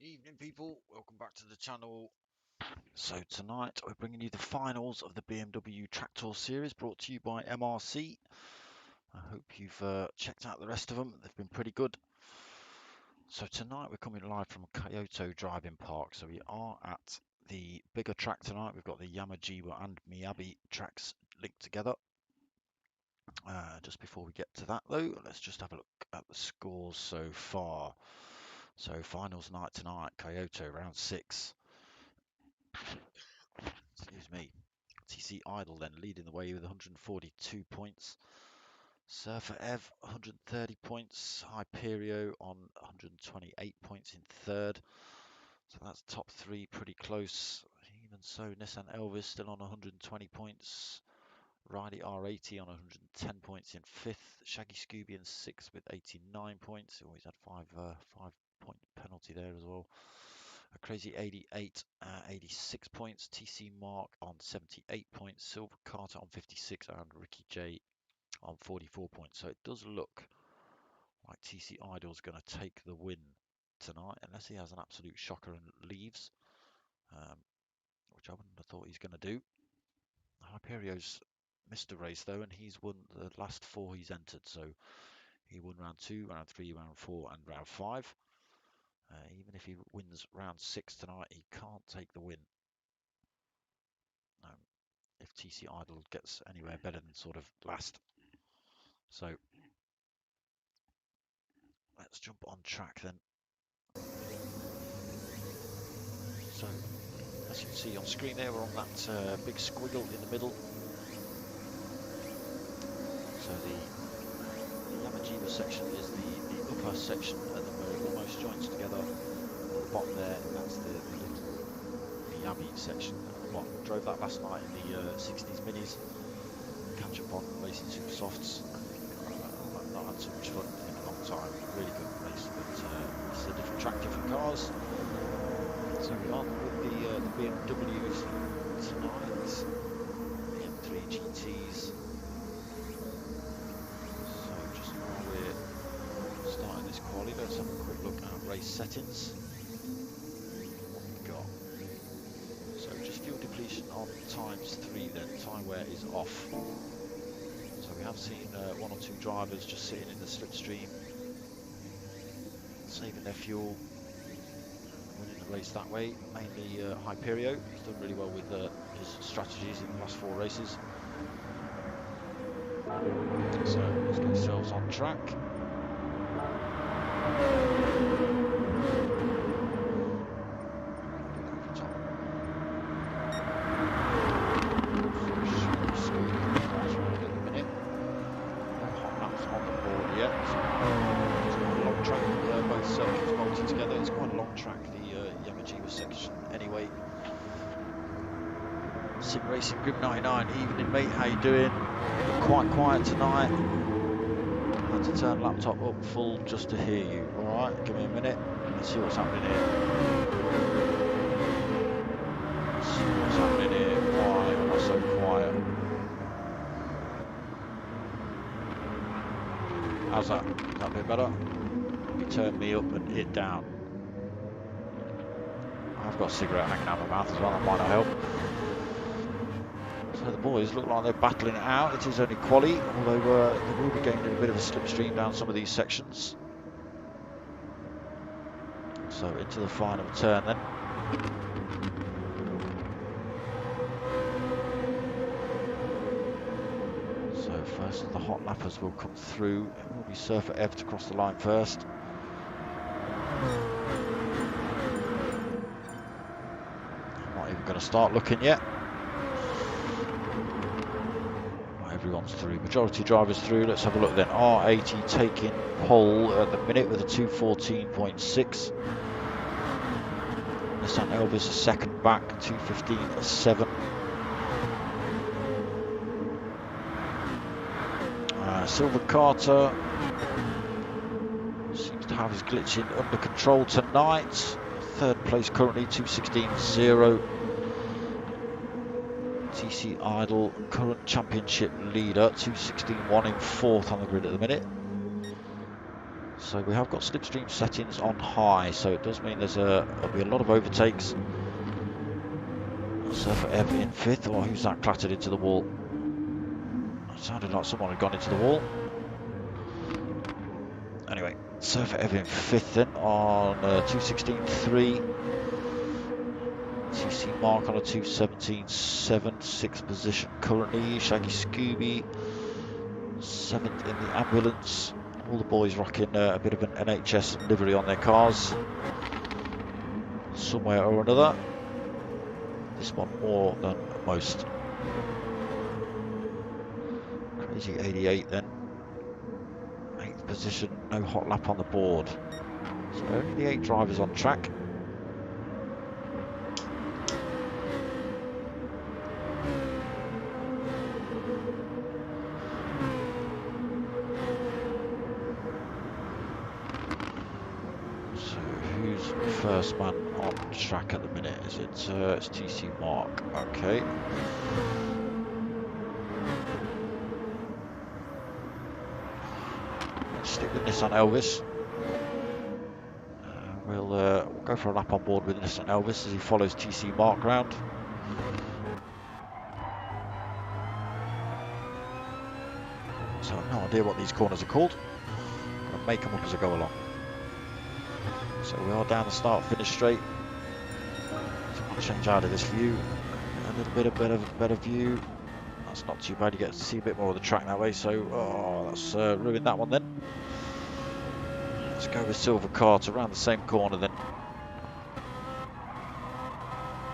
Evening people, welcome back to the channel. So tonight we're bringing you the finals of the BMW Track Tour series brought to you by MRC. I hope you've checked out the rest of them, they've been pretty good. So tonight we're coming live from Kyoto Driving Park. So we are at the bigger track tonight. We've got the Yamajiwa and Miyabi tracks linked together. Just before we get to that though, let's just have a look at the scores so far. So finals night tonight, Kyoto round 6. Excuse me. TC Idle then leading the way with 142 points. Surfer Ev 130 points. Hyperio on 128 points in third. So that's top three pretty close. Even so, Nissan Elvis still on 120 points. Riley R80 on 110 points in fifth. Shaggy Scooby in sixth with 89 points. Always had 5-point penalty there as well. A Crazy 88, 86 points. TC Mark on 78 points. Silver Carter on 56 and Ricky J on 44 points. So it does look like TC Idle's going to take the win tonight, unless he has an absolute shocker and leaves, which I wouldn't have thought he's going to do. Hyperio's missed a race though, and he's won the last 4 he's entered. So he won round 2, round 3, round 4, and round 5. Even if he wins round 6 tonight, he can't take the win. If TC Idle gets anywhere better than sort of last. So let's jump on track then. So as you can see on screen there, we're on that big squiggle in the middle. So the Yamajiwa section is the upper section, and then where it almost joins together at the bottom there, that's the little Miyabi section at the bottom. Drove that last night in the 60s minis, catch up on racing super softs. I've not had so much fun in a long time. Really good race, but it's a different track, different cars. So we're on with the BMWs tonight, the M3 GTs. So just while we're starting this quali, let's have a quick look at race settings. What we've got. So just fuel depletion on ×3 then, tyre wear is off. So we have seen 1 or 2 drivers just sitting in the slipstream, saving their fuel, winning the race that way. Mainly Hyperio, he's done really well with his strategies in the last 4 races. So let's get ourselves on track. Sim Racing Group 99, evening mate, how you doing? Quite quiet tonight. Had to turn laptop up full just to hear you. Alright, give me a minute. Let's see what's happening here. Let's see what's happening here. Why am I so quiet? How's that? Is that a bit better? You turn me up and it down. I've got a cigarette hanging out my mouth as well, that might not help. So the boys look like they're battling it out. It is only quali, although they will be gaining a bit of a slipstream down some of these sections. So into the final turn then. So first of the hot lappers will come through. It will be Surfer Ev to cross the line first. going to start looking yet. Not everyone's through. Majority drivers through. Let's have a look then. R80 taking pole at the minute with a 2:14.6. Nissan Elvis a second back, 2:15.7. Silver Carter seems to have his glitching under control tonight. Third place currently, 2:16.0. TC Idle, current championship leader, 2:16.1 in fourth on the grid at the minute. So we have got slipstream settings on high, so it does mean there'll be a lot of overtakes. Surfer Ev in fifth. Oh, who's that clattered into the wall? It sounded like someone had gone into the wall. Anyway, Surfer Ev in fifth then on 2:16.3. TC Mark on a 2:17.7, sixth position currently. Shaggy Scooby, seventh in the ambulance. All the boys rocking a bit of an NHS livery on their cars, somewhere or another. This one more than most. Crazy 88 then. 8th position, no hot lap on the board. So only the 8 drivers on track. So who's first man on track at the minute? Is it it's TC Mark? Okay. Let's stick with Nissan Elvis. We'll go for a lap on board with Nissan Elvis as he follows TC Mark round. So I've no idea what these corners are called. I'm going to make them up as I go along. So we are down the start finish straight. So I'll change out of this view. A little bit of better view. That's not too bad. You get to see a bit more of the track that way. So that's ruined that one then. Let's go with Silver Carter around the same corner then.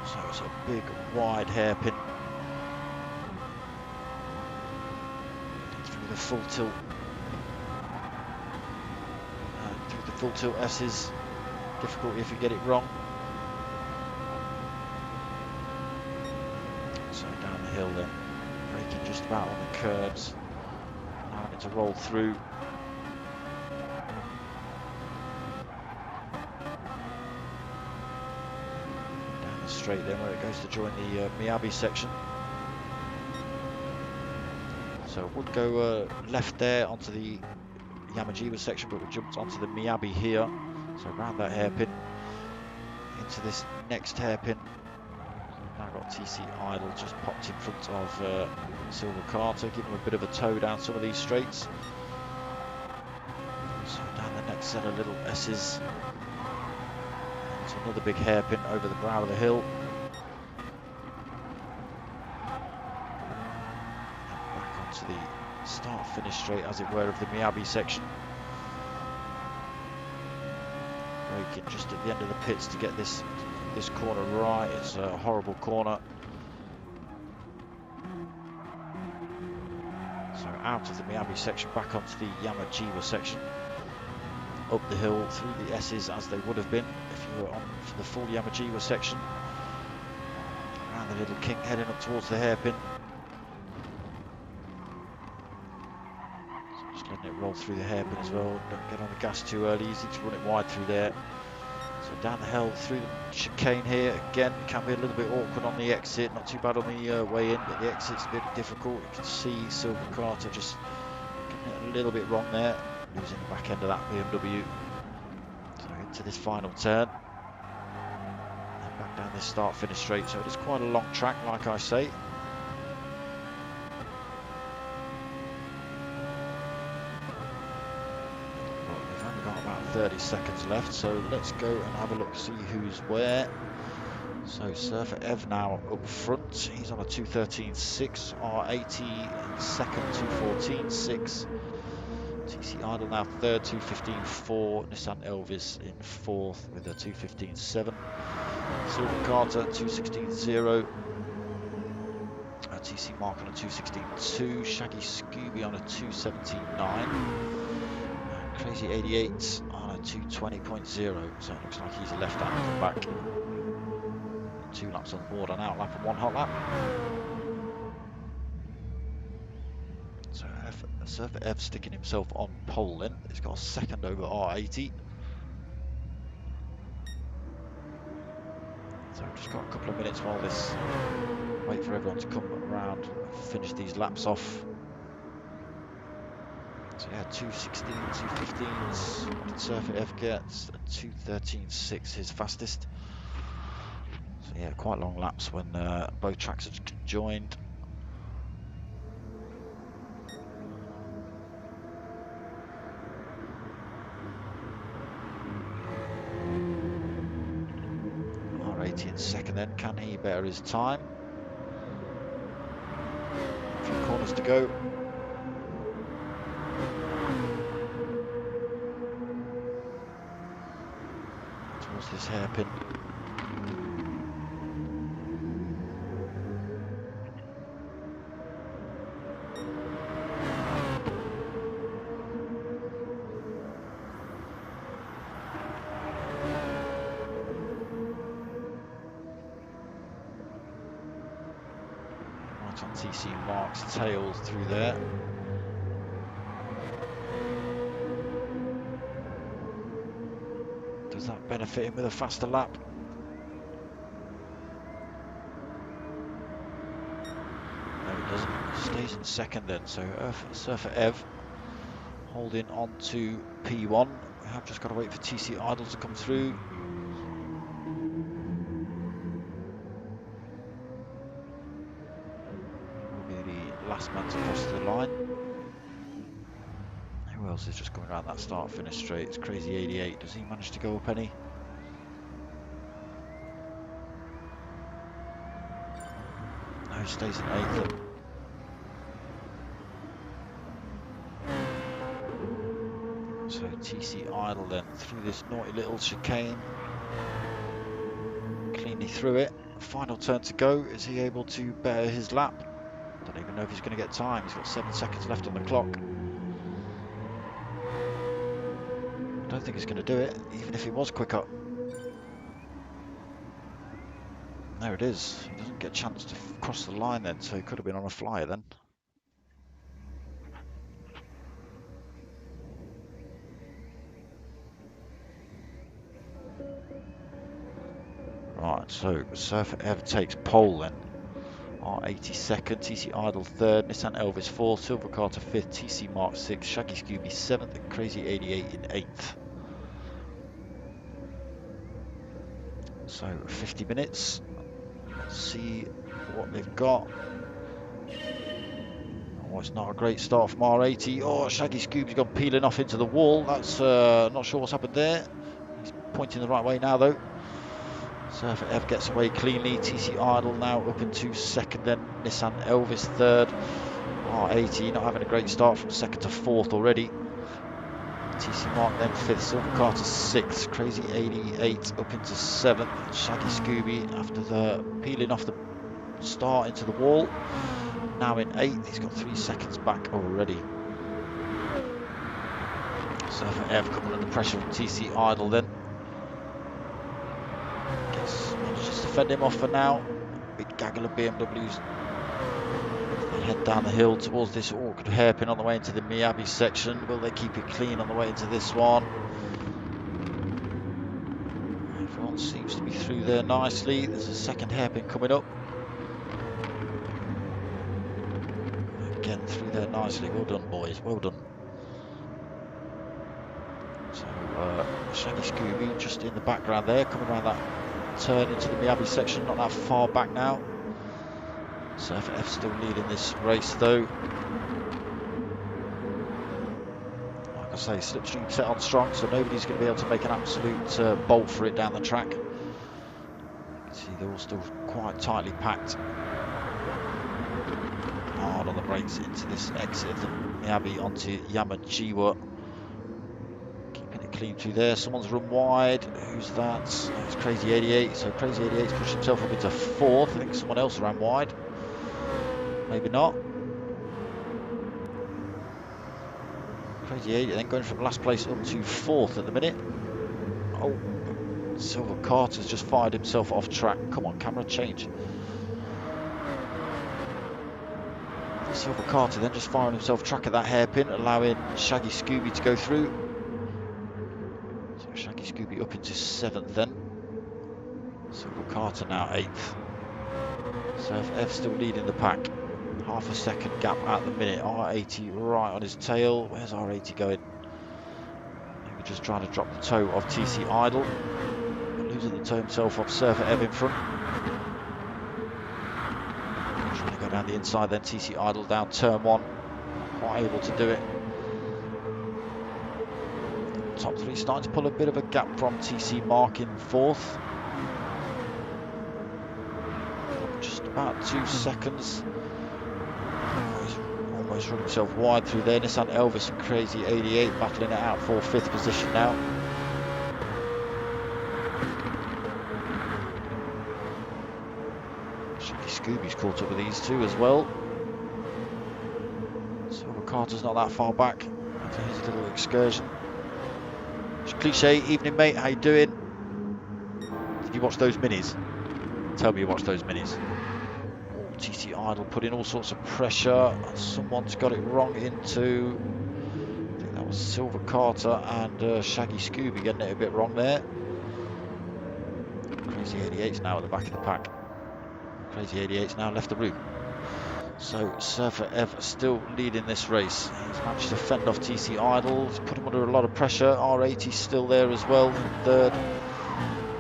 So it's a big wide hairpin. Through the full tilt. Through the full tilt S's. Difficulty if you get it wrong. So down the hill then. Braking just about on the curbs. Allowing it to roll through. Straight then where it goes to join the Miyabi section. So it would go left there onto the Yamajiwa section, but we jumped onto the Miyabi here. So around that hairpin into this next hairpin. Now got TC Idle just popped in front of Silver Carter, giving him a bit of a tow down some of these straights. So down the next set of little S's. Another big hairpin over the brow of the hill. And back onto the start finish straight, as it were, of the Miyabi section. Braking just at the end of the pits to get this corner right. It's a horrible corner. So out of the Miyabi section, back onto the Yamajiwa section. Up the hill through the S's as they would have been if you were on for the full Yamajiwa section. Around the little kink heading up towards the hairpin. So just letting it roll through the hairpin as well. Don't get on the gas too early, easy to run it wide through there. So down the hill through the chicane here. Again, can be a little bit awkward on the exit. Not too bad on the way in, but the exit's a bit difficult. You can see Silver Carter just getting it a little bit wrong there. Losing the back end of that BMW. So into this final turn. And back down this start finish straight. So it is quite a long track, like I say. But we've only got about 30 seconds left, so let's go and have a look, see who's where. So Surfer Ev now up front. He's on a 2:13.6. R80 in second, 2:14.6. TC Idle now third, 2:15.4. Nissan Elvis in fourth with a 2:15.7. Silver Carter 2:16.0. TC Mark on a 2:16.2. Shaggy Scooby on a 2:17.9. Crazy 88 on a 2:20.0. So it looks like he's a left-hander come back. 2 laps on the board, an out lap and 1 hot lap. So Surfer Ev sticking himself on pole then. He's got a second over R80. So we've just got a couple of minutes while this, wait for everyone to come around and finish these laps off. So yeah, 2:16, 2:15s. What did Surfer Ev get? A 2:13.6 his fastest. So yeah, quite long laps when both tracks had joined. R80 in second then, can he better his time? A few corners to go. Towards this hairpin. On TC Mark's tails through there. Does that benefit him with a faster lap? No, it doesn't. Stays in second then. So Surfer Ev holding on to P1. We have just got to wait for TC Idle to come through. Last man to cross the line. Who else is just going around that start finish straight? It's Crazy 88. Does he manage to go up any? No, he stays in 8th. So TC Idle then through this naughty little chicane. Cleanly through it. Final turn to go. Is he able to better his lap? Don't even know if he's going to get time. He's got 7 seconds left on the clock. I don't think he's going to do it, even if he was quicker. There it is. He doesn't get a chance to cross the line then, so he could have been on a flyer then. Right, so Surfer Ev takes pole then. R80 second, TC Idle third, Nissan Elvis fourth, Silver Carter fifth, TC Mark sixth, Shaggy Scooby seventh, and Crazy 88 in eighth. So 50 minutes. Let's see what they've got. Oh, it's not a great start from R80. Oh, Shaggy Scooby's gone peeling off into the wall. That's not sure what's happened there. He's pointing the right way now though. Surfer Ev gets away cleanly. TC Idle now up into second, then Nissan Elvis third. R80 not having a great start from second to fourth already. TC Mark then fifth, Silver Carter sixth, Crazy 88 up into seventh. Shaggy Scooby after the peeling off the start into the wall. Now in eighth, he's got 3 seconds back already. Surfer Ev coming under pressure from TC Idle then. Just defend him off for now. Big gaggle of BMWs. They head down the hill towards this awkward hairpin on the way into the Miyabi section. Will they keep it clean on the way into this one? Everyone seems to be through there nicely. There's a second hairpin coming up. Again through there nicely. Well done, boys. Well done. So Shaggy Scooby just in the background there, coming around that turn into the Miyabi section, not that far back now. Surfer F still leading this race though. Like I say, slipstream set on strong, so nobody's going to be able to make an absolute bolt for it down the track. You can see they're all still quite tightly packed. hard on the brakes into this exit of the Miyabi onto Yamajiwa. Keeping it clean through there. Someone's run wide. Who's that? It's Crazy 88. So Crazy 88's pushed himself up into 4th. I think someone else ran wide. Maybe not. Crazy 88 then going from last place up to 4th at the minute. Oh, Silver Carter's just fired himself off track. Come on, camera, change. Silver Carter then just firing himself track at that hairpin, allowing Shaggy Scooby to go through. So Shaggy Scooby up into 7th then. Silver Carter now 8th. Surf F still leading the pack. Half a second gap at the minute. R80 right on his tail. Where's R80 going? Maybe just trying to drop the toe of TC Idle. Losing the toe himself off Surfer Ev in front. Trying to go down the inside then. TC Idle down turn 1. Not quite able to do it. Top 3 starting to pull a bit of a gap from TC Mark in 4th. Just about 2 seconds. He's almost run himself wide through there. Nissan Elvis and Crazy 88 battling it out for 5th position now. Shaggy Scooby's caught up with these two as well. Silver Carter's not that far back. Here's a little excursion. It's Cliche, evening mate, how you doing? Did you watch those minis? Tell me you watched those minis. TC Idle put in all sorts of pressure. Someone's got it wrong into, I think that was Silver Carter and Shaggy Scooby getting it a bit wrong there. Crazy 88's now at the back of the pack. Crazy 88's now left the room. So Surfer Ev still leading this race. He's managed to fend off TC Idle. He's put him under a lot of pressure. R80's still there as well in 3rd.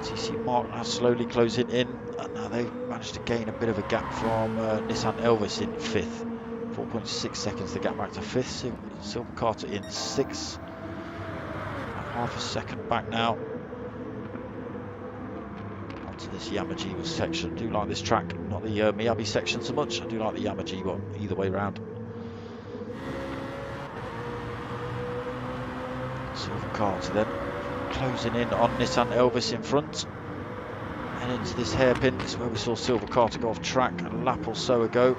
TC Mark now slowly closing in, and now they've managed to gain a bit of a gap from Nissan Elvis in 5th. 4.6 seconds to get back to 5th. Silver Carter in 6th. Half a second back now. Onto this Yamajiwa section. I do like this track, not the Miyabi section so much. I do like the Yamajiwa either way round. Silver Carter then closing in on Nissan Elvis in front. And into this hairpin. This is where we saw Silver Carter go off track a lap or so ago.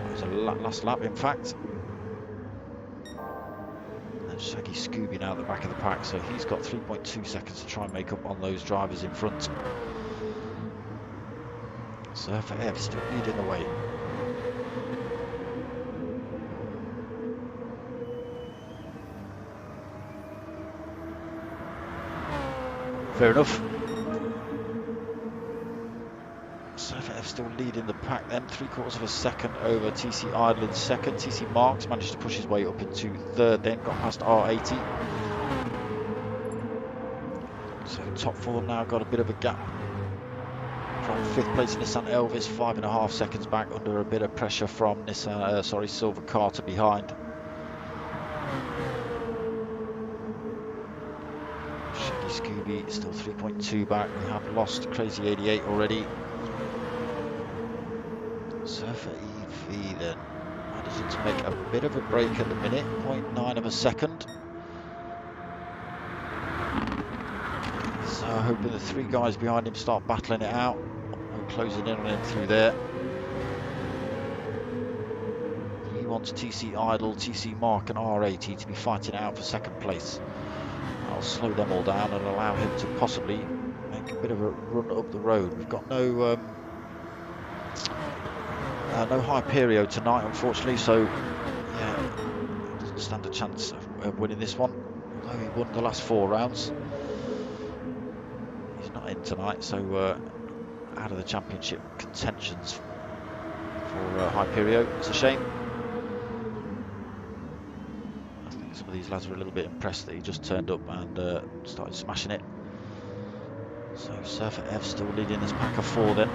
It was a last lap in fact. And Shaggy Scooby now at the back of the pack, so he's got 3.2 seconds to try and make up on those drivers in front. Surfer Ev still leading the way. Fair enough. Surfer F still leading the pack then, 3/4 of a second over TC Idle in 2nd. TC Marks managed to push his way up into 3rd then, got past R80. So top 4 now got a bit of a gap. From 5th place Nissan Elvis, 5.5 seconds back under a bit of pressure from Silver Carter behind. Scooby still 3.2 back. We have lost Crazy 88 already. Surfer EV then managing to make a bit of a break at the minute, 0.9 of a second. So hoping the 3 guys behind him start battling it out. We're closing in on him through there. He wants TC Idle, TC Mark and R80 to be fighting it out for 2nd place. I'll slow them all down and allow him to possibly make a bit of a run up the road. We've got no Hyperio tonight, unfortunately, so yeah, doesn't stand a chance of winning this one. Although he won the last 4 rounds, he's not in tonight, so out of the championship contentions for Hyperio. It's a shame. Some of these lads are a little bit impressed that he just turned up and started smashing it. So Surfer F still leading this pack of 4 then.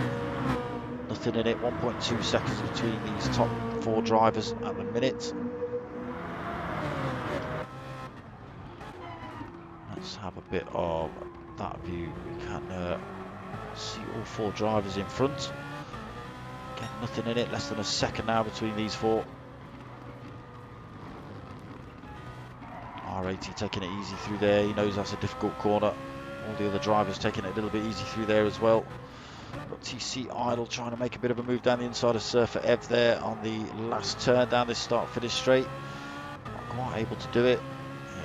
Nothing in it, 1.2 seconds between these top 4 drivers at the minute. Let's have a bit of that view. We can see all 4 drivers in front. Again, nothing in it, less than a second now between these four. R80 taking it easy through there, he knows that's a difficult corner. All the other drivers taking it a little bit easy through there as well. Got TC Idle trying to make a bit of a move down the inside of Surfer Ev there on the last turn down this start-finish straight. Not quite able to do it.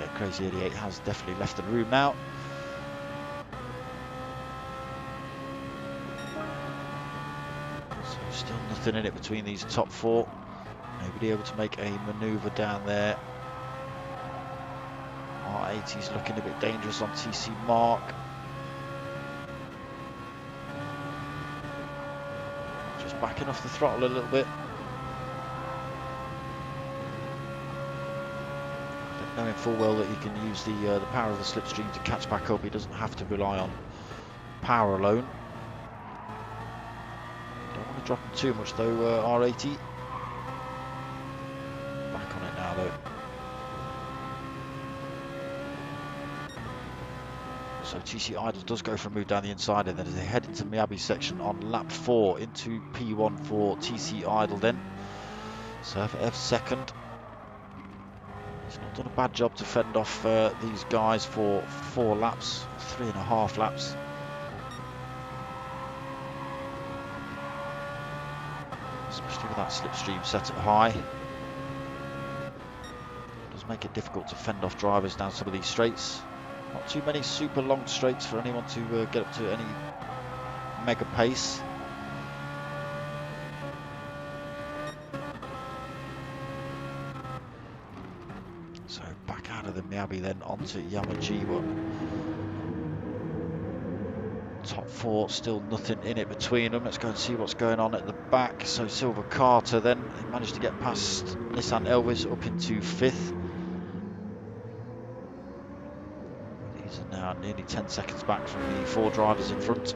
Yeah, Crazy 88 has definitely left the room now. So still nothing in it between these top four. Nobody able to make a manoeuvre down there. R80's looking a bit dangerous on TC Mark. Just backing off the throttle a little bit. Knowing full well that he can use the power of the slipstream to catch back up. He doesn't have to rely on power alone. Don't want to drop him too much though, R80. Back on it now though. So TC Idle does go for a move down the inside, and then as they head into Miyabi's section on lap 4 into P1 for TC Idle then. Surfer F second. He's not done a bad job to fend off these guys for 4 laps, 3.5 laps. Especially with that slipstream set at high. It does make it difficult to fend off drivers down some of these straights. Not too many super long straights for anyone to get up to any mega pace. So back out of the Miyabi then onto Yamajiwa. Top 4, still nothing in it between them. Let's go and see what's going on at the back. So Silver Carter then, he managed to get past Nissan Elvis up into 5th. These are now nearly 10 seconds back from the 4 drivers in front.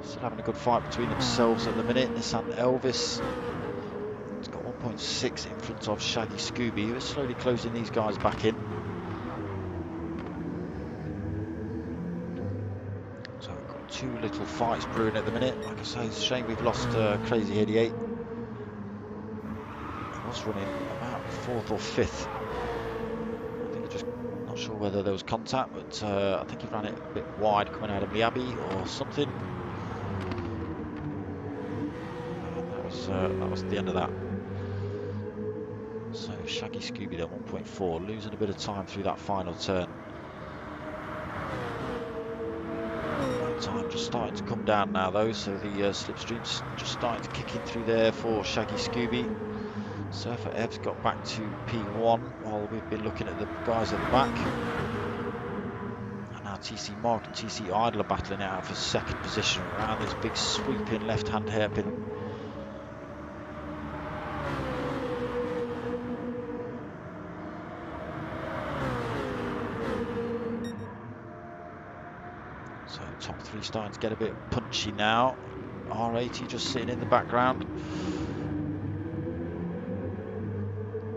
Still having a good fight between themselves at the minute. Nissan Elvis, it's got 1.6 in front of Shaggy Scooby, who is slowly closing these guys back in. So we've got 2 little fights brewing at the minute. Like I say, it's a shame we've lost Crazy 88. He was running about 4th or 5th. I think just not sure whether there was contact, but I think he ran it a bit wide coming out of Miyabi or something. That was the end of that. So Shaggy Scooby then 1.4, losing a bit of time through that final turn. That time just starting to come down now though, so the slipstream's just starting to kick in through there for Shaggy Scooby. Surfer Ev's got back to P1 while we've been looking at the guys at the back. And now TC Mark and TC Idle are battling it out for 2nd position around this big sweeping left-hand hairpin. So top 3 starting to get a bit punchy now. R80 just sitting in the background.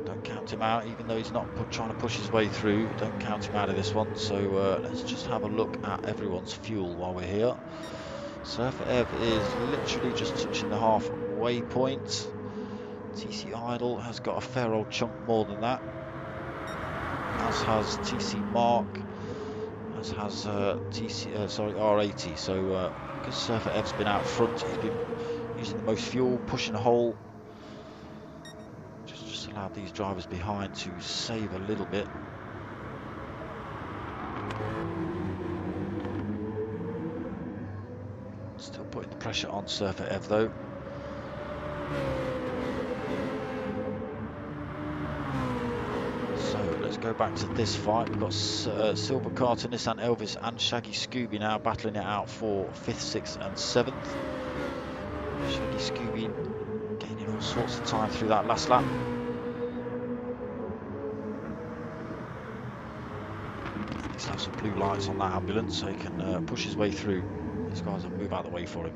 Don't count him out, even though he's not trying to push his way through. Don't count him out of this one. So let's just have a look at everyone's fuel while we're here. Surfer Ev is literally just touching the halfway point. TC Idle has got a fair old chunk more than that. As has TC Mark. As has R80. So because Surfer Ev's been out front, he's been using the most fuel, pushing a hole. Just allowed these drivers behind to save a little bit. Still putting the pressure on Surfer Ev though. So let's go back to this fight. We've got Silver Carter, Nissan Elvis and Shaggy Scooby now battling it out for 5th, 6th and 7th. Shaggy Scooby gaining all sorts of time through that last lap. He's have some blue lights on that ambulance so he can push his way through. These guys will move out of the way for him.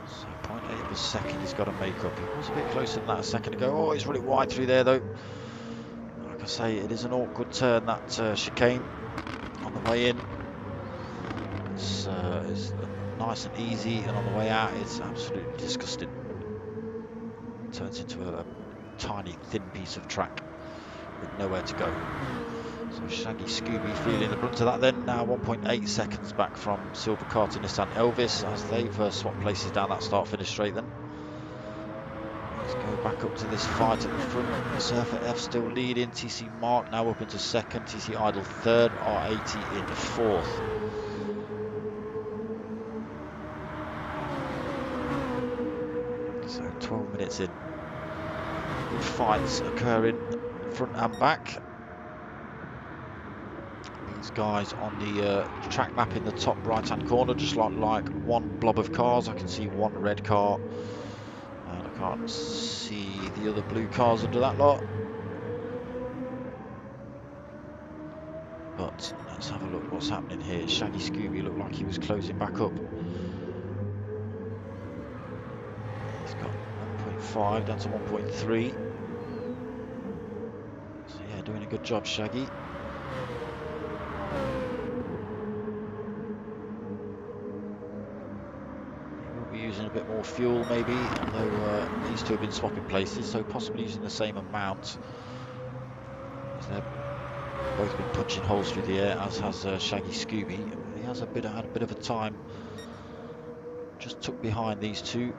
So 0.8 of a second he's got to make up. He was a bit closer than that a second ago. Oh, he's running wide through there though. Like I say, it is an awkward turn, that chicane on the way in. It's nice and easy, and on the way out, it's absolutely disgusting. Turns into a tiny, thin piece of track with nowhere to go. So Shaggy Scooby feeling the brunt of that then. Now 1.8 seconds back from Silver Car to Nissan Elvis as they've swapped places down that start-finish straight then. Let's go back up to this fight at the front. Surfer F still leading. TC Mark now up into second. TC Idle third. R80 in fourth. So 12 minutes in. Good fights occurring front and back. These guys on the track map in the top right hand corner just like one blob of cars. I can see one red car and I can't see the other blue cars under that lot. But let's have a look what's happening here. Shaggy Scooby looked like he was closing back up. He's got 1.5 down to 1.3. So yeah, doing a good job, Shaggy. Using a bit more fuel maybe, although these two have been swapping places, so possibly using the same amount. They've both been punching holes through the air, as has Shaggy Scooby. He has had a bit of a time. Just tucked behind these two.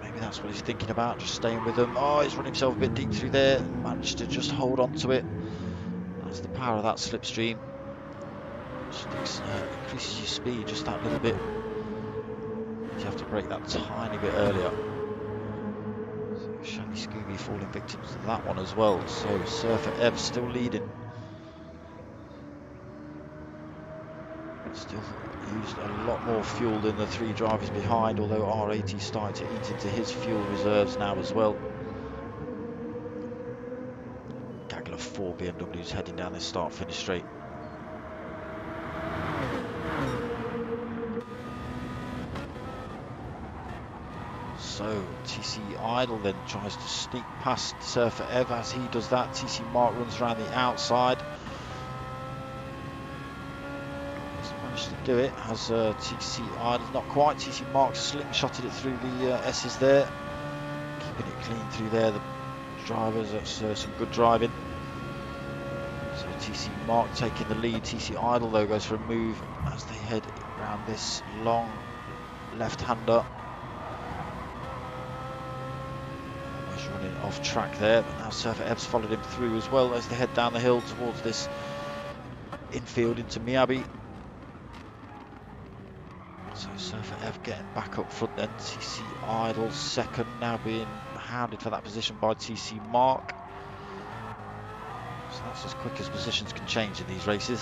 Maybe that's what he's thinking about, just staying with them. Oh, he's run himself a bit deep through there. Managed to just hold on to it. That's the power of that slipstream. Just increases your speed just that little bit. You have to brake that tiny bit earlier. So Shaggy Scooby falling victim to that one as well. So Surfer Ev still leading. Still used a lot more fuel than the three drivers behind, although R80 is starting to eat into his fuel reserves now as well. Gaggle of 4 BMWs heading down this start-finish straight. So TC Idle then tries to sneak past Surfer Ev. As he does that, TC Mark runs around the outside. Hasn't managed to do it. Has TC Idle not quite. TC Mark slingshotted it through the S's there, keeping it clean through there. The drivers, that's some good driving. So TC Mark taking the lead. TC Idle though goes for a move as they head around this long left-hander. Running off track there, but now Surfer Ev's followed him through as well as they head down the hill towards this infield into Miyabi. So Surfer Ev getting back up front then. TC Idle second, now being hounded for that position by TC Mark. So that's as quick as positions can change in these races.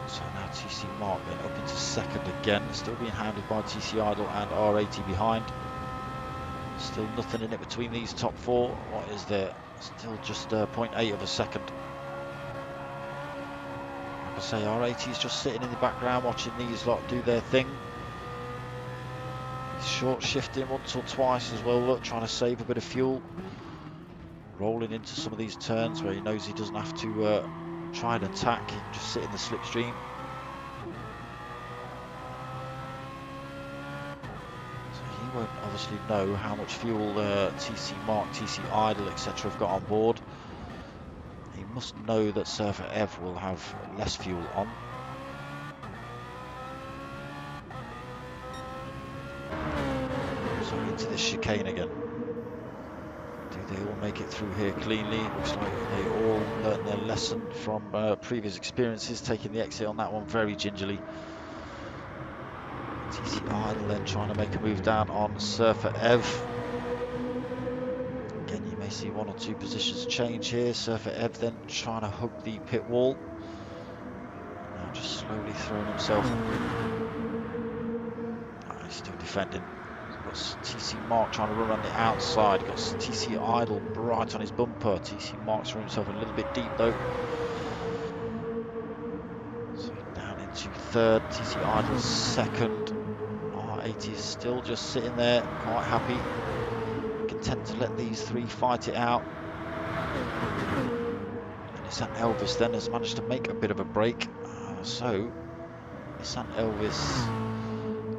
So now TC Mark then up into second again, still being hounded by TC Idle and R80 behind. Still nothing in it between these top four. What is there? Still just 0.8 of a second. Like I say, R80 is just sitting in the background watching these lot do their thing. He's short shifting once or twice as well, look, trying to save a bit of fuel. Rolling into some of these turns where he knows he doesn't have to try and attack, he can just sit in the slipstream. Won't obviously know how much fuel TC Mark, TC Idle, etc. have got on board. He must know that Surfer Ev will have less fuel on. So into this chicane again. Do they all make it through here cleanly? Looks like they all learnt their lesson from previous experiences, taking the exit on that one very gingerly. TC Idle then trying to make a move down on Surfer Ev. Again, you may see one or two positions change here. Surfer Ev then trying to hug the pit wall. Now just slowly throwing himself. Oh, he's still defending. Got TC Mark trying to run around the outside. Got TC Idle right on his bumper. TC Mark's thrown himself a little bit deep though. So down into third. TC Idle's second. R80 is still just sitting there, quite happy, content to let these three fight it out. And Nissan Elvis then has managed to make a bit of a break. So Nissan Elvis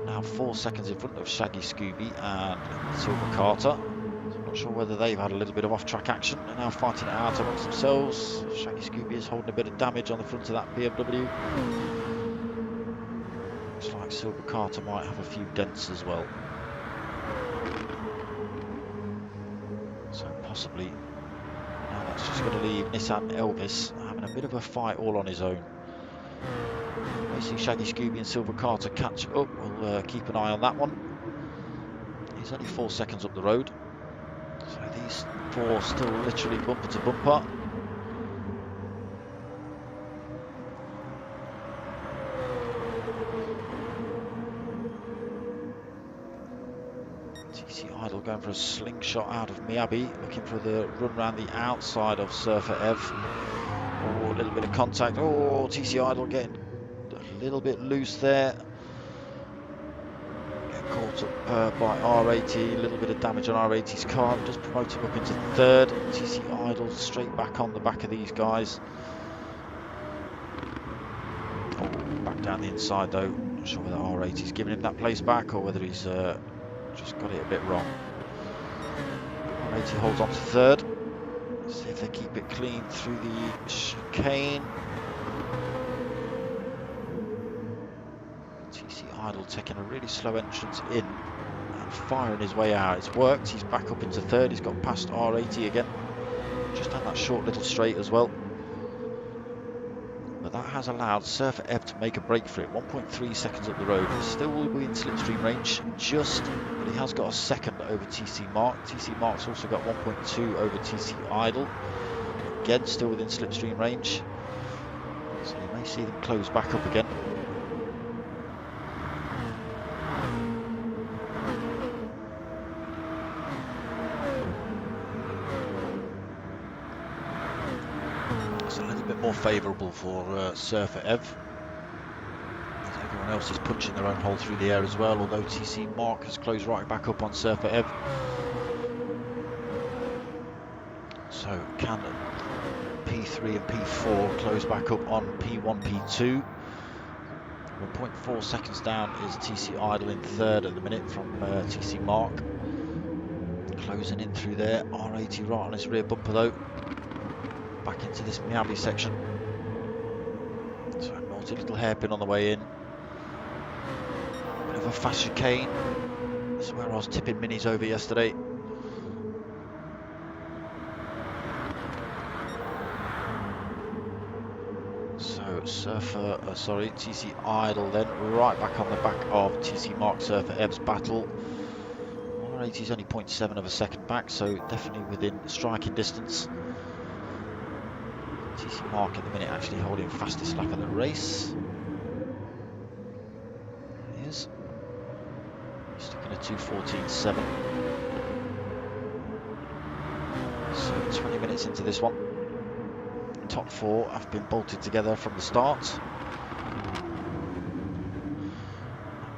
now 4 seconds in front of Shaggy Scooby and Silver Carter. I'm not sure whether they've had a little bit of off-track action. They're now fighting it out amongst themselves. Shaggy Scooby is holding a bit of damage on the front of that BMW. Looks like Silver Carter might have a few dents as well. So possibly now that's just going to leave Nissan Elvis having a bit of a fight all on his own. We see Shaggy Scooby and Silver Carter catch up. We'll keep an eye on that one. He's only 4 seconds up the road. So these four still literally bumper to bumper. TC Idol going for a slingshot out of Miyabi, looking for the run around the outside of Surfer Ev. Oh, a little bit of contact. Oh, TC Idol getting a little bit loose there. Get caught up by R80. A little bit of damage on R80's car. Just promote him up into third. TC Idol straight back on the back of these guys. Oh, back down the inside though. Not sure whether R80's giving him that place back or whether he's just got it a bit wrong. R80 holds on to third. Let's see if they keep it clean through the chicane. TC Idol taking a really slow entrance in and firing his way out. It's worked. He's back up into third. He's got past R80 again. Just had that short little straight as well. But that has allowed Surfer Ev to make a break for it. 1.3 seconds up the road. He still will be in slipstream range, just, but he has got a second over TC Mark. TC Mark's also got 1.2 over TC Idol. Again, still within slipstream range. So you may see them close back up again. It's a little bit more favourable for Surfer Ev. Everyone else is punching their own hole through the air as well, although TC Mark has closed right back up on Surfer Ev. So can P3 and P4 close back up on P1, P2. 1.4 seconds down is TC Idol in third at the minute from TC Mark. Closing in through there. R80 right on his rear bumper though. Back into this Miyabi section. So naughty little hairpin on the way in. Bit of a fast chicane. This is where I was tipping minis over yesterday. So TC Idol then right back on the back of TC Mark Surfer Ev's battle. R80 is only 0.7 of a second back, so definitely within striking distance. TC Mark at the minute actually holding fastest lap of the race. There he is. He's stuck in a 2:14.7. So 20 minutes into this one. Top four have been bolted together from the start.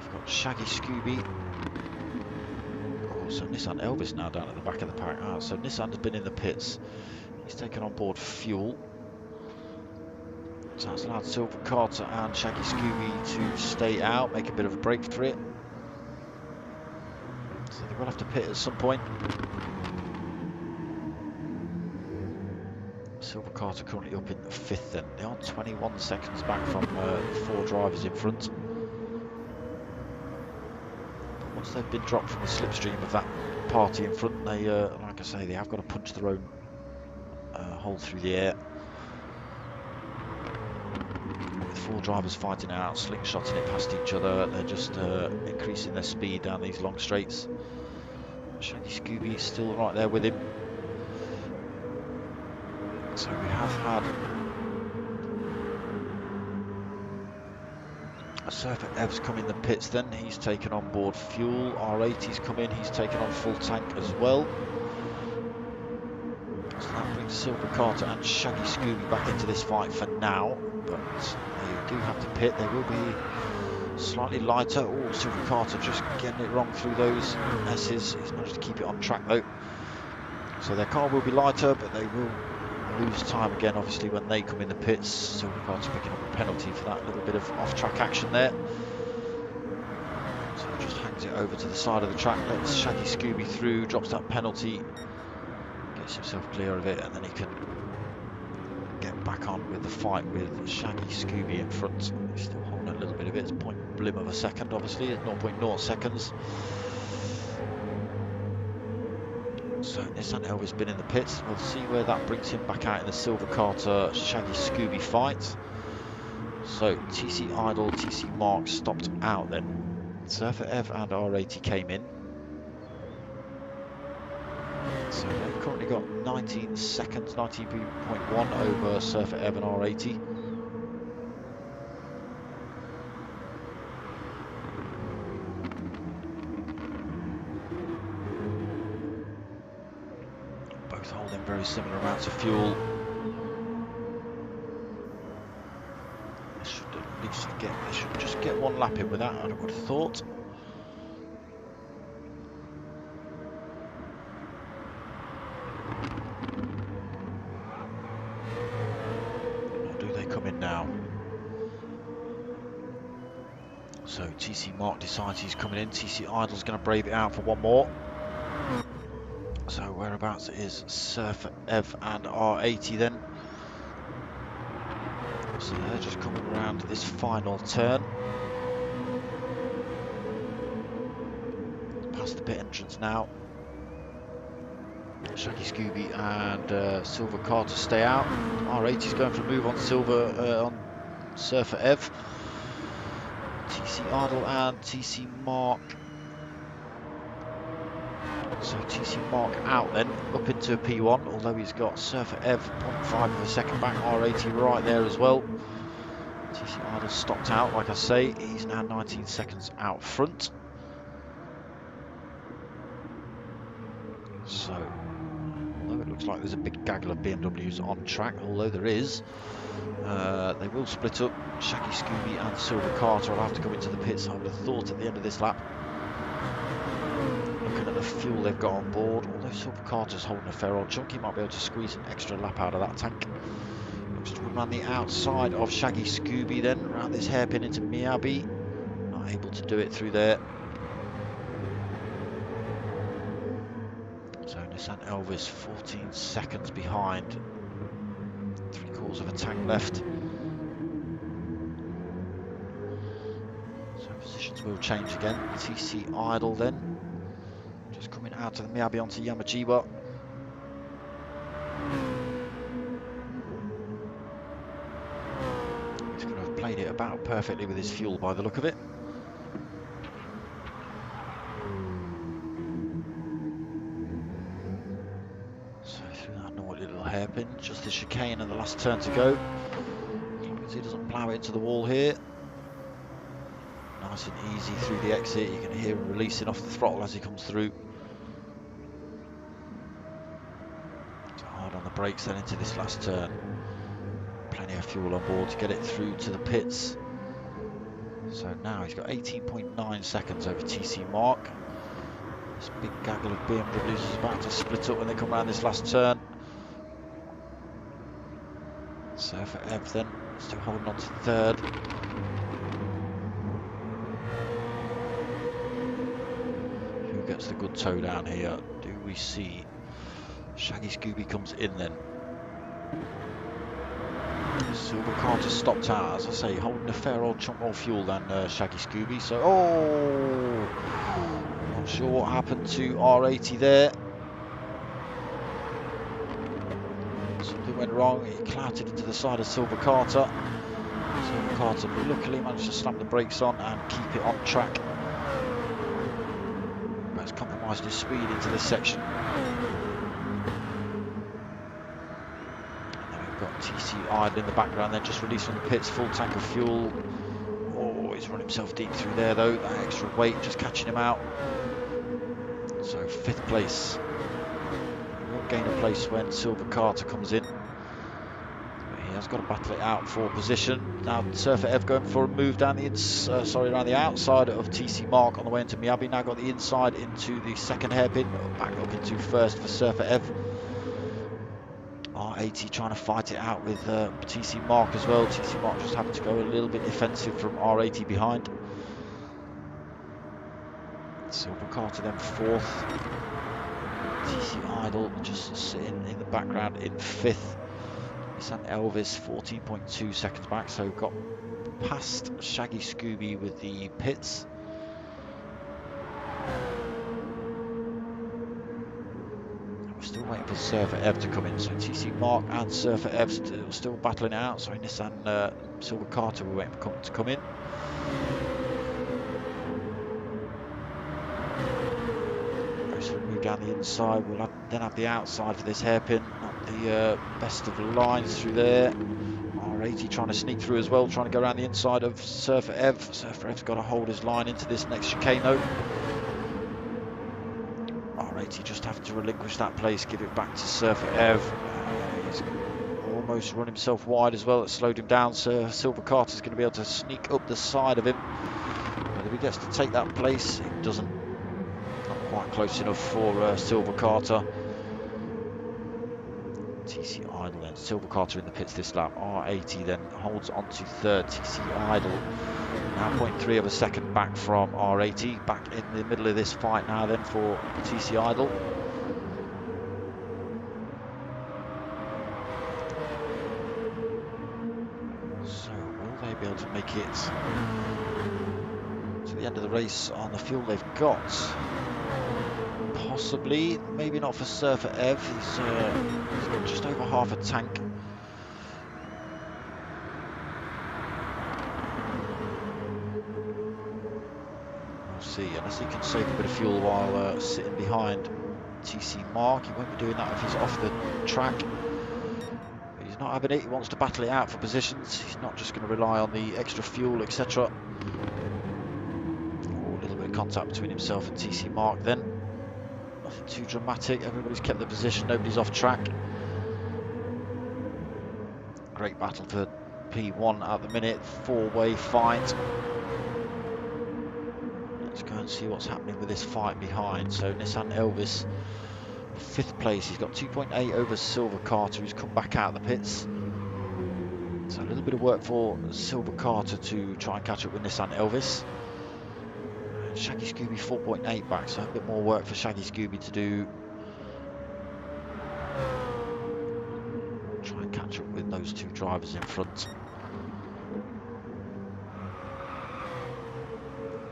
We've got Shaggy Scooby. Oh, so Nissan Elvis now down at the back of the pack. So Nissan has been in the pits. He's taken on board fuel. So that's allowed Silver Carter and Shaggy Scooby to stay out, make a bit of a break for it. So they will have to pit at some point. Silver Carter currently up in fifth then. They are 21 seconds back from the four drivers in front. But once they've been dropped from the slipstream of that party in front, they, like I say, they have got to punch their own hole through the air. With four drivers fighting out, slingshotting it past each other, they're just increasing their speed down these long straights. Shaggy Scooby is still right there with him. So we have had Surfer Ev's come in the pits then, he's taken on board fuel. R80's come in, he's taken on full tank as well. So that brings Silver Carter and Shaggy Scooby back into this fight for now, but they do have to pit. They will be slightly lighter. Oh, Silver Carter just getting it wrong through those S's. He's managed to keep it on track though. So their car will be lighter, but they will lose time again, obviously, when they come in the pits. Silver Carter picking up a penalty for that little bit of off-track action there. So just hangs it over to the side of the track, lets Shaggy Scooby through, drops that penalty, gets himself clear of it, and then he can get back on with the fight with Shaggy Scooby in front. He's still holding a little bit of it. It's point blim of a second, obviously, at 0.0 seconds. So Nissan Elva's been in the pits. We'll see where that brings him back out in the Silver Carter Shaggy Scooby fight. So TC Idle, TC Mark stopped out then. Surfer Ev and R80 came in. So they've currently got 19 seconds, 19.1 over Surfer Ev and R80. Both holding very similar amounts of fuel. They should at least they should just get one lap in with that, I would have thought. Or do they come in now? So TC Mark decides he's coming in. TC Idle's going to brave it out for one more. So whereabouts is Surfer Ev and R80 then? So they're just coming around this final turn. Past the pit entrance now. Shaggy Scooby and Silver Carter stay out. R80's going for a move on on Surfer Ev. TC Idle and TC Mark. So TC Mark out then, up into a P1, although he's got Surfer Ev 0.5 of a second back, R80 right there as well. TC Idle stopped out, like I say, he's now 19 seconds out front. So, although it looks like there's a big gaggle of BMWs on track, although there is, they will split up. Shaggy Scooby and Silver Carter will have to go into the pits, I would have thought, at the end of this lap. Looking at the fuel they've got on board, although Silver Carter's holding a fair old chunk, he might be able to squeeze an extra lap out of that tank. Looks to run around the outside of Shaggy Scooby then, around this hairpin into Miyabi. Not able to do it through there. So Nissan Elva's 14 seconds behind. 3/4 of a tank left. So positions will change again. TC Idle then. Just coming out of the Miyabi onto Yamajiwa. He's going to have played it about perfectly with his fuel by the look of it. So through that naughty little hairpin, just the chicane and the last turn to go. As long as he doesn't plough it into the wall here. Nice and easy through the exit. You can hear him releasing off the throttle as he comes through. So hard on the brakes then into this last turn. Plenty of fuel on board to get it through to the pits. So now he's got 18.9 seconds over TC Mark. This big gaggle of BMWs is about to split up when they come around this last turn. Surfer Ev then, still holding on to third. Who gets the good toe down here? Do we see Shaggy Scooby comes in then? Silver Carter stopped out, as I say, holding a fair old chunk more fuel than Shaggy Scooby. So, not sure what happened to R80 there. Something went wrong. It clouted into the side of Silver Carter. Silver Carter luckily managed to slam the brakes on and keep it on track. But it's compromised his speed into this section. Got TC Idle in the background, then just released from the pits, full tank of fuel. Oh, he's run himself deep through there though, that extra weight just catching him out. So 5th place. He won't gain a place when Silver Carter comes in. But he has got to battle it out for position. Now Surfer Ev going for a move down the around the outside of TC Mark on the way into Miyabi. Now got the inside into the second hairpin, back up into first for Surfer Ev. R80 trying to fight it out with TC Mark as well. TC Mark just having to go a little bit defensive from R80 behind. Silver Carter then fourth. TC Idol just sitting in the background in fifth. Nissan Elvis 14.2 seconds back, so got past Shaggy Scooby with the pits. We're still waiting for Surfer Ev to come in, so TC Mark and Surfer Ev still battling it out. Sorry, Nissan Silver Carter, we're waiting for to come in. So we move down the inside, we'll then have the outside for this hairpin. Not the best of lines through there. R80 trying to sneak through as well, trying to go around the inside of Surfer Ev. Surfer Ev's got to hold his line into this next chicane though. R80 just having to relinquish that place, give it back to Surfer Ev. He's almost run himself wide as well. It slowed him down, so Silver Carter's going to be able to sneak up the side of him. Whether he gets to take that place, he doesn't. Not quite close enough for Silver Carter. TC Idle then, Silver Carter in the pits this lap. R80 then holds on to third. TC Idle now 0.3 of a second back from R80. Back in the middle of this fight now then for TC Idle. So will they be able to make it to the end of the race on the fuel they've got? Possibly, maybe not for Surfer Ev. He's got just over half a tank. We'll see, unless he can save a bit of fuel while sitting behind TC Mark. He won't be doing that if he's off the track. But he's not having it, he wants to battle it out for positions. He's not just going to rely on the extra fuel, etc. Oh, a little bit of contact between himself and TC Mark then. Nothing too dramatic, everybody's kept the position, nobody's off track. Great battle for P1 at the minute, four-way fight. Let's go and see what's happening with this fight behind. So Nissan Elvis, 5th place, he's got 2.8 over Silver Carter, who's come back out of the pits. So a little bit of work for Silver Carter to try and catch up with Nissan Elvis. Shaggy Scooby 4.8 back, so a bit more work for Shaggy Scooby to do. Try and catch up with those two drivers in front.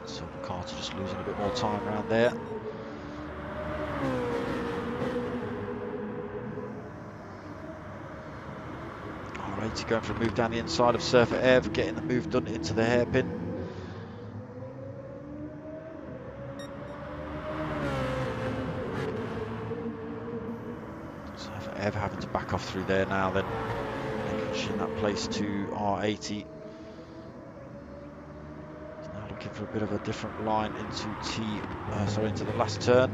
Silver Carter just losing a bit more time around there. R80 going for a move down the inside of Surfer Ev, getting the move done into the hairpin. Ev having to back off through there now, then pushing that place to R80. He's now looking for a bit of a different line into into the last turn.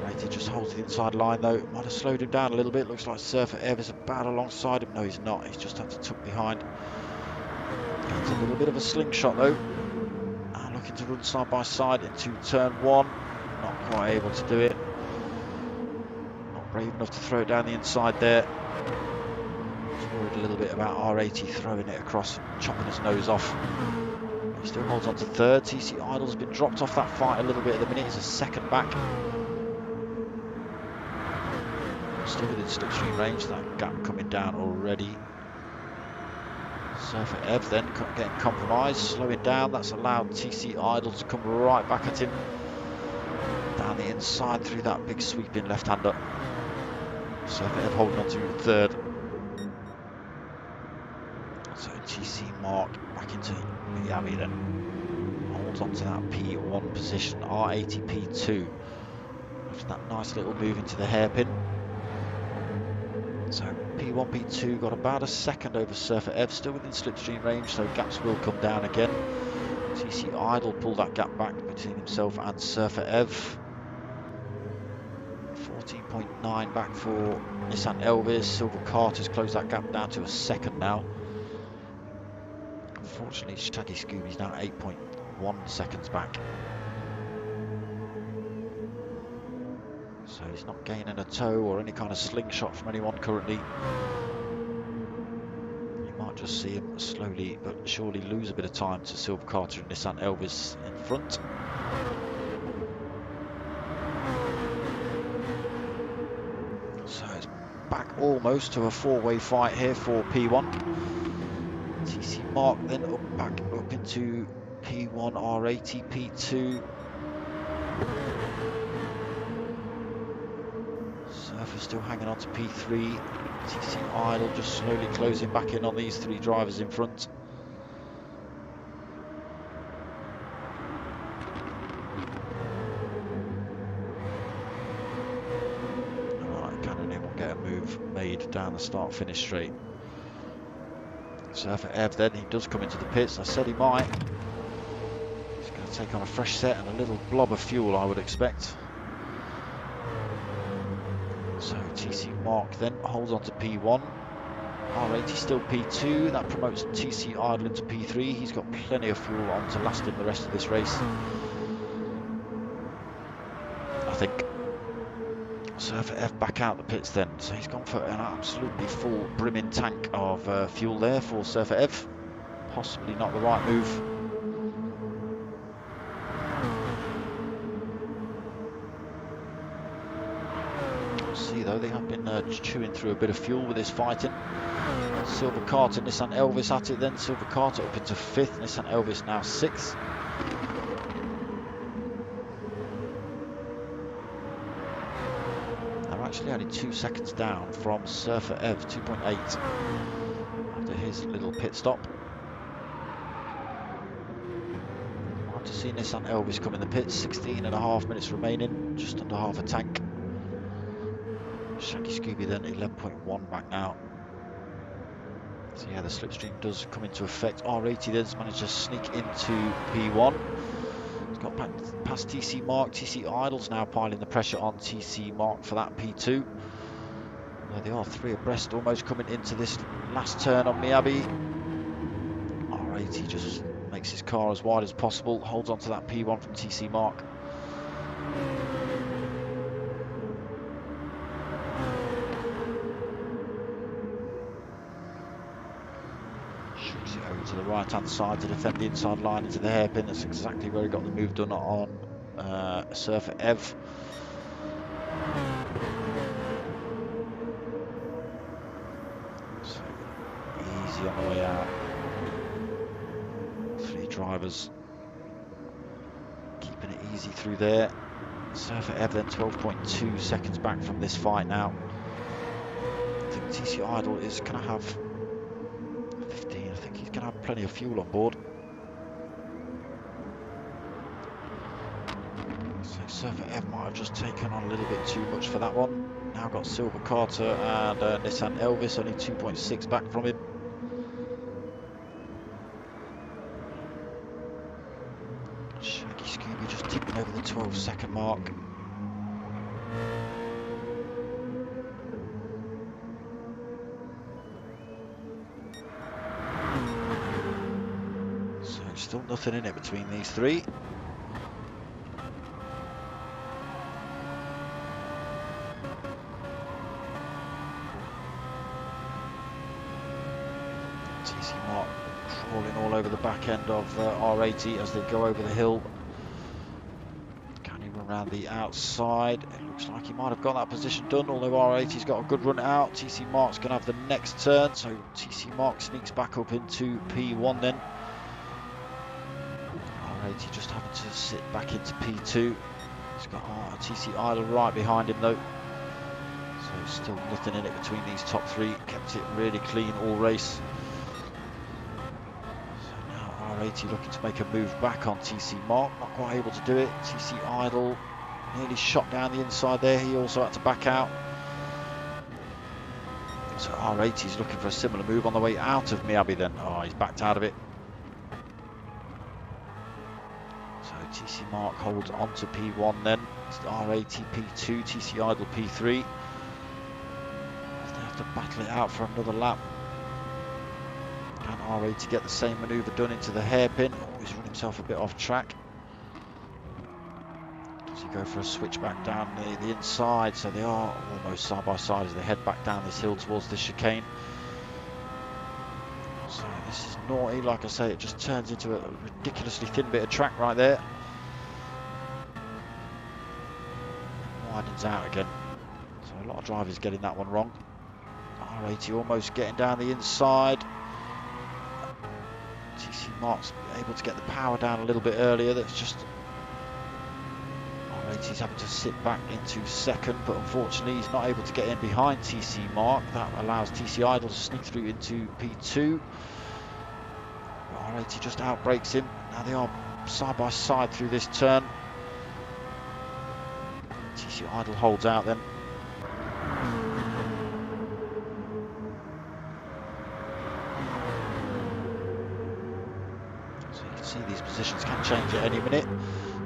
R80 just holds the inside line though. Might have slowed him down a little bit. Looks like Surfer Ev is about alongside him. No, he's not. He's just had to tuck behind. It's a little bit of a slingshot though. Looking to run side by side into turn 1. Not quite able to do it. Not brave enough to throw it down the inside there. Just worried a little bit about R80 throwing it across, chopping his nose off. He still holds on to third. TC Idle's been dropped off that fight a little bit at the minute. He's a second back. Still within slipstream range. That gap coming down already. Surfer Ev then getting compromised, slowing down. That's allowed TC Idle to come right back at him. Down the inside through that big sweeping left-hander. Surfer Ev holding on to third. So TC Mark back into Miami then. Holds on to that P1 position. R80 P2. After that nice little move into the hairpin. So P1, P2 got about a second over Surfer Ev, still within slipstream range, so gaps will come down again. TC Idle pulled that gap back between himself and Surfer Ev. 14.9 back for Nissan Elvis. Silver Carter's closed that gap down to a second now. Unfortunately, Shaggy Scooby's now 8.1 seconds back. So he's not gaining a toe or any kind of slingshot from anyone currently. You might just see him slowly but surely lose a bit of time to Silver Carter and Nissan Elvis in front. So it's back almost to a four-way fight here for P1. TC Mark then back up into P1, R80, P2. Surfer still hanging on to P3. TC Idle just slowly closing back in on these three drivers in front. Alright, can anyone get a move made down the start-finish straight? Surfer Ev then, he does come into the pits. I said he might. He's going to take on a fresh set and a little blob of fuel, I would expect. So TC Mark then holds on to P1. R80 still P2. That promotes TC Idle into P3. He's got plenty of fuel on to last him the rest of this race, I think. Surfer F back out the pits then. So he's gone for an absolutely full brimming tank of fuel there for Surfer F. Possibly not the right move. See though, they have been chewing through a bit of fuel with this fighting. Silver Carter, Nissan Elvis at it then. Silver Carter up into 5th, Nissan Elvis now 6th. They're actually only 2 seconds down from Surfer Ev, 2.8 after his little pit stop. We'll have to see Nissan Elvis come in the pits, 16.5 minutes remaining, just under half a tank. Shaggy Scooby then 11.1 back now. So yeah, the slipstream does come into effect. R80 then's managed to sneak into P1. He's got back past TC Mark. TC Idle's now piling the pressure on TC Mark for that P2. There they are, 3 abreast, almost coming into this last turn on Miyabi. R80 just makes his car as wide as possible, holds on to that P1 from TC Mark. To the right hand side to defend the inside line into the hairpin. That's exactly where he got the move done on Surfer Ev. So easy on the way out. 3 drivers keeping it easy through there. Surfer Ev then 12.2 seconds back from this fight now. I think TC Idle is going to have 15. I think he's going to have plenty of fuel on board. So Surfer Ev might have just taken on a little bit too much for that one. Now got Silver Carter and Nissan Elvis, only 2.6 back from him. Shaggy Scooby just tipping over the 12-second mark. Still nothing in it between these 3. TC Mark crawling all over the back end of R80 as they go over the hill. Can he run around the outside? It looks like he might have got that position done, although R80's got a good run out. TC Mark's going to have the next turn, so TC Mark sneaks back up into P1 then. R80 just having to sit back into P2. He's got TC Idle right behind him though. So still nothing in it between these top 3. Kept it really clean all race. So now R80 looking to make a move back on TC Mark. Not quite able to do it. TC Idle nearly shot down the inside there. He also had to back out. So R80 is looking for a similar move on the way out of Miyabi then. Oh, he's backed out of it. TC Mark holds on to P1 then. It's R80 P2, TC Idle P3. They have to battle it out for another lap. Can R80 get the same manoeuvre done into the hairpin? Oh, he's run himself a bit off track. Does he go for a switch back down the inside, so they are almost side by side as they head back down this hill towards the chicane. So this is naughty, like I say, it just turns into a ridiculously thin bit of track right there. Widens out again, so a lot of drivers getting that one wrong. R80 almost getting down the inside. TC Mark's able to get the power down a little bit earlier. That's just R80's having to sit back into second, but unfortunately he's not able to get in behind TC Mark. That allows TC Idle to sneak through into P2. R80 just outbrakes him. Now they are side by side through this turn. TC Idle holds out then. So you can see these positions can change at any minute.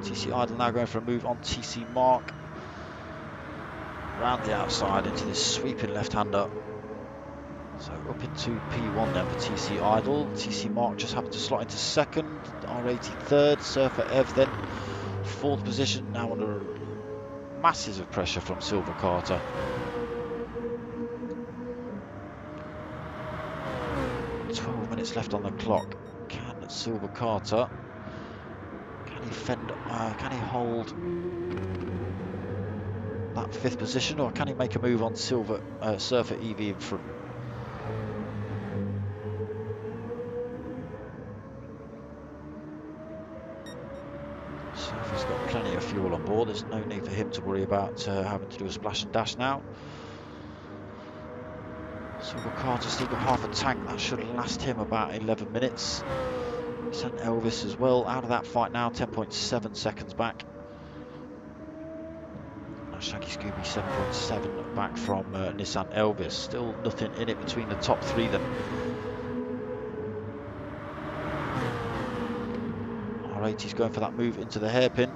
TC Idle now going for a move on TC Mark. Round the outside into this sweeping left-hander. So up into P1 then for TC Idle. TC Mark just happened to slot into second. R80 third. Surfer Ev then fourth position. Now under masses of pressure from Silver Carter. .12 minutes left on the clock. Can Silver Carter, can he fend, can he hold that fifth position, or can he make a move on Surfer EV in front? Surfer's got plenty of fuel on board. There's no need for him to worry about having to do a splash and dash now. Silver Carter's still got half a tank. That should last him about 11 minutes. Nissan Elvis as well out of that fight now, 10.7 seconds back. Shaggy Scooby 7.7 back from Nissan Elvis. Still nothing in it between the top three then. R80's going for that move into the hairpin.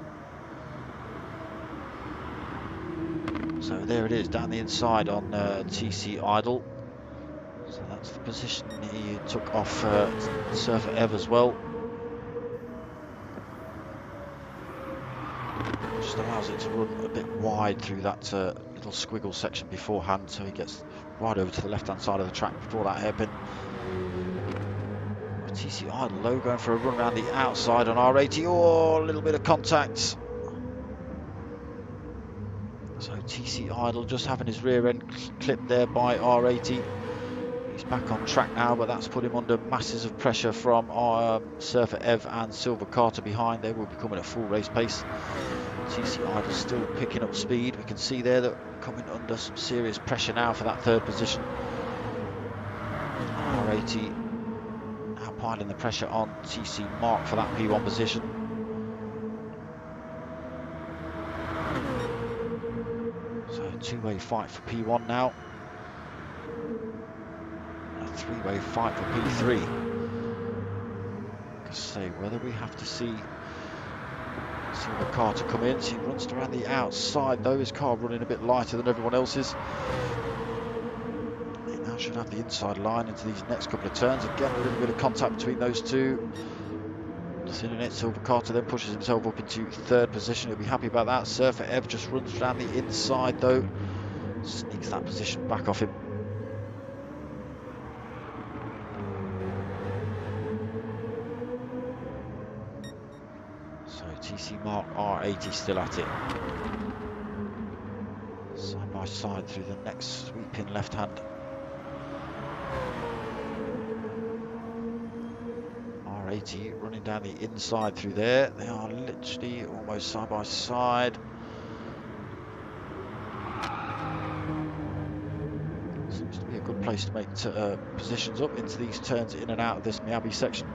So there it is, down the inside on TC Idle. So that's the position he took off Surfer Ev as well. Just allows it to run a bit wide through that little squiggle section beforehand, so he gets right over to the left hand side of the track before that hairpin. TC Idle low going for a run around the outside on R80. Oh, a little bit of contact. So TC Idle just having his rear end clipped there by R80. He's back on track now, but that's put him under masses of pressure from Surfer Ev and Silver Carter behind. They will be coming at full race pace. TC Idle still picking up speed. We can see there that we're coming under some serious pressure now for that third position. R80 now piling the pressure on TC Mark for that P1 position. So a two-way fight for P1 now. A three-way fight for P3. Like I say, whether we have to see Silver Carter come in, so he runs around the outside though, his car running a bit lighter than everyone else's. He now should have the inside line into these next couple of turns. Again, a little bit of contact between those two. Nothing in it. Silver Carter then pushes himself up into third position. He'll be happy about that. Surfer Ev just runs around the inside though. Sneaks that position back off him. So TC Mark, R80 still at it. Side by side through the next sweeping left hand. R80 running down the inside through there. They are literally almost side by side. Seems to be a good place to make positions up into these turns in and out of this Miyabi section.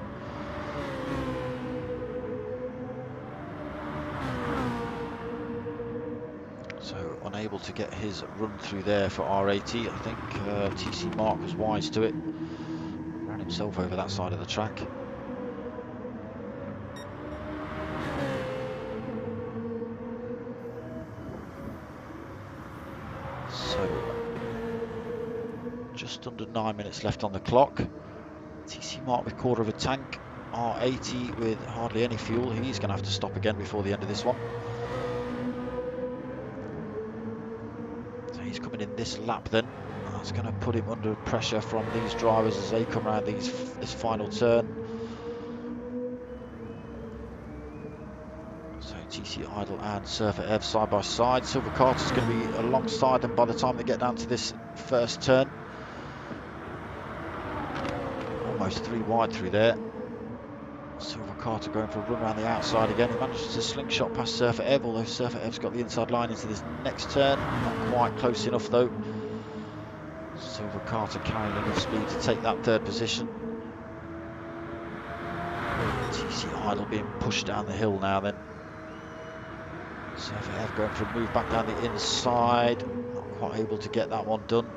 So unable to get his run through there for R80. I think TC Mark was wise to it. Ran himself over that side of the track. Just under 9 minutes left on the clock. TC Mark with quarter of a tank. R80 with hardly any fuel. He's going to have to stop again before the end of this one. So he's coming in this lap then. That's going to put him under pressure from these drivers as they come around this final turn. So TC Idle and Surfer Ev side by side. Silver Carter's going to be alongside them by the time they get down to this first turn. Almost 3 wide through there. Silver Carter going for a run around the outside again. He manages to slingshot past Surfer Ev, although Surfer Ev's got the inside line into this next turn. Not quite close enough though. Silver Carter carrying enough speed to take that third position. TC Idle being pushed down the hill now then. Surfer Ev going for a move back down the inside. Not quite able to get that one done.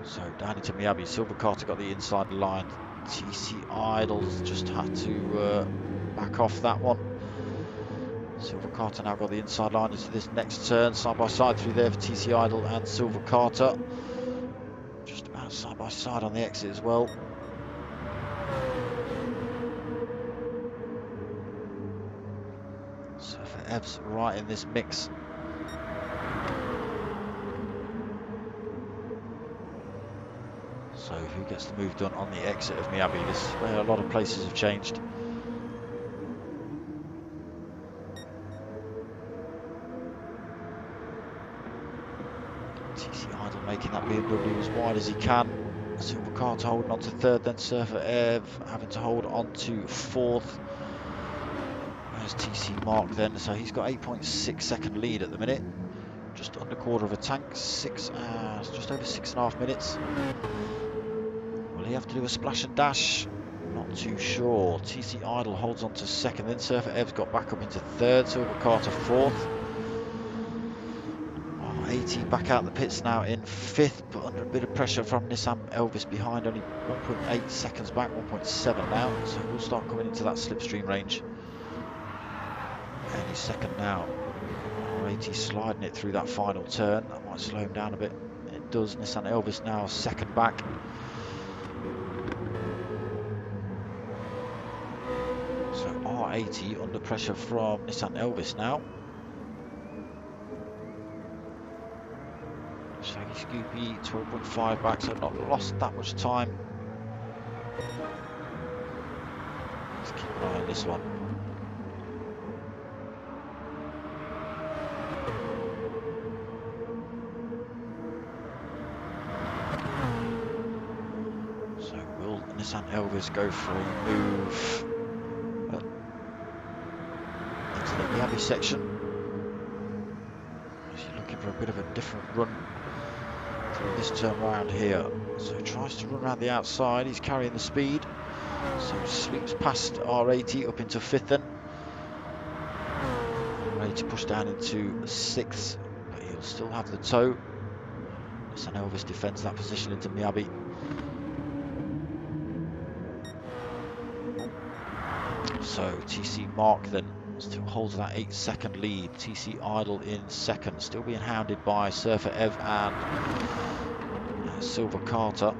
So down into Miyabi. Silver Carter got the inside line. TC Idle's just had to back off that one. Silver Carter now got the inside line into this next turn. Side by side through there for TC Idle and Silver Carter. Just about side by side on the exit as well. Surfer Ev's right in this mix. So who gets the move done on the exit of Miyabi? This is where a lot of places have changed. TC Idle making that BMW as wide as he can. Silver Carter holding on to third, then Surfer Ev having to hold on to fourth. There's TC Mark then, so he's got 8.6 second lead at the minute. Just under quarter of a tank, just over 6.5 minutes. Will he have to do a splash and dash? Not too sure. TC Idle holds on to second, then Surfer Ev's got back up into third, Silver Carter fourth. 80 back out the pits now in fifth, but under a bit of pressure from Nissan Elvis behind, only 1.8 seconds back, 1.7 now, so we'll start coming into that slipstream range any second now. 80 sliding it through that final turn, that might slow him down a bit. It does. Nissan Elvis now second back. So R80 under pressure from Nissan Elvis now. Shaggy Scoopy 12.5 back, so not lost that much time. Let's keep an eye on this one. So will Nissan Elvis go for a move into the Miyabi section? Is he looking for a bit of a different run through this turn round here? So he tries to run around the outside, he's carrying the speed. So he sweeps past R80 up into fifth then. R80 pushed down into sixth, but he'll still have the tow. Nissan Elvis defends that position into Miyabi. So TC Mark then still holds that 8-second lead. TC Idle in second, still being hounded by Surfer Ev and Silver Carter.